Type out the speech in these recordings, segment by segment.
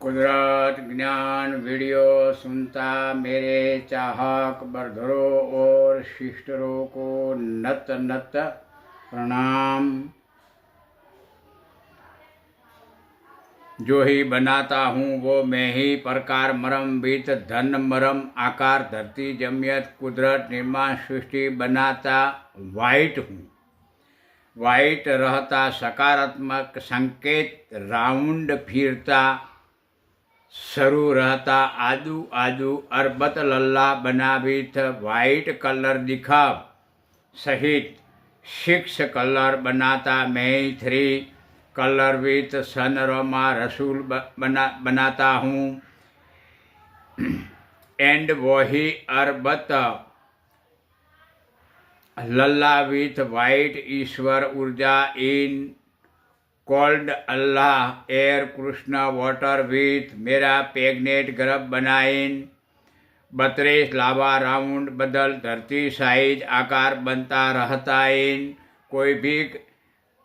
कुदरत ज्ञान वीडियो सुनता मेरे चाहक बरधरों और सिस्टरों को नत नत प्रणाम। जो ही बनाता हूँ वो मैं ही, प्रकार मरम बीत धन मरम आकार धरती जमियत कुदरत निर्माण सृष्टि बनाता वाइट हूँ। वाइट रहता सकारात्मक संकेत, राउंड फिरता શરૂ रहता आदू आदू अरबत लल्ला बनावित वाइट कलर दिखाव सहित 6 कलर बनाता मैं 3 कलर विथ सनरमा रसूल बनाता हूँ। एंड वही अरबत लल्ला विथ वाइट ईश्वर ऊर्जा in cold Allah air Krishna water with मेरा पेगनेट गर्भ बनाइन 32 लावा राउंड बदल धरती साइज आकार बनता रहता इन कोई भी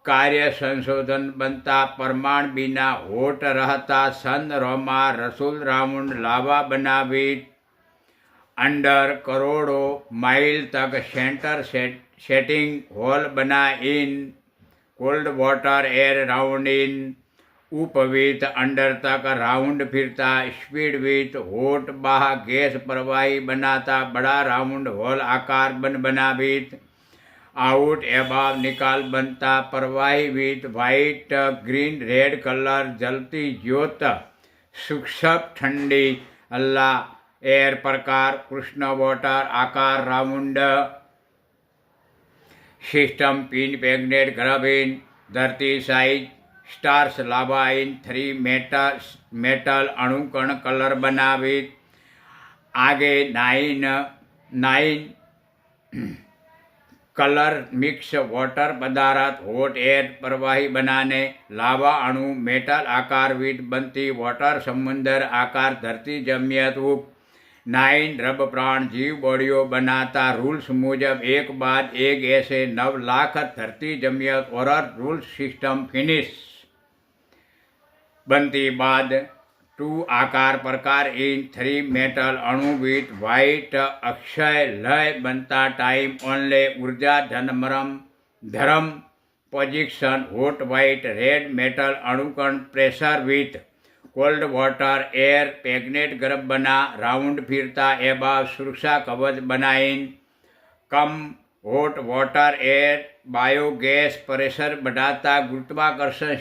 कार्य संशोधन बनता परमाण बिना होट रहता सन रोमा रसूल राउंड लावा बनावित अंडर करोड़ों माइल तक सेंटर सेटिंग होल बना in cold water air round in उप विथ अंडर तक राउंड फिरता स्पीड विथ होट बाह गैस प्रवाही बनाता बड़ा राउंड होल आकार बनावित आउट एबाव निकाल बनता प्रवाही with white green red colour जलती ज्योत सूक्ष्म ठंडी अल्लाह एयर प्रकार कृष्ण वाटर आकार राउंड सिस्टम पिन पेगनेट गर्भ इन धरती साइज स्टार्स लाभा इन 3 मेटल अणुकण कलर बनावित आगे 9 कलर मिक्स वाटर पदार्थ होट एयर प्रवाही बनाने लावा अणु मेटल आकार विद बनती वाटर समुंदर आकार धरती जमियत उप 9 रब प्राण जीव बॉडियों बनाता रूल्स मुजब एक बाद एक ऐसे 9 लाख धरती जमियत और रूल्स सिस्टम फिनिश बनती बाद 2 आकार प्रकार इन 3 मेटल अणु विथ वाइट अक्षय लय बनता टाइम ओनले ऊर्जा धनमरम धर्म position hot white red metal अणुकण pressure with cold water air पेगनेट गर्भ बना राउंड फिरता एबाव सुरक्षा कवच बनाइन कम होट वाटर एयर बायोगैस प्रेशर बढ़ाता गुरुत्वाकर्षण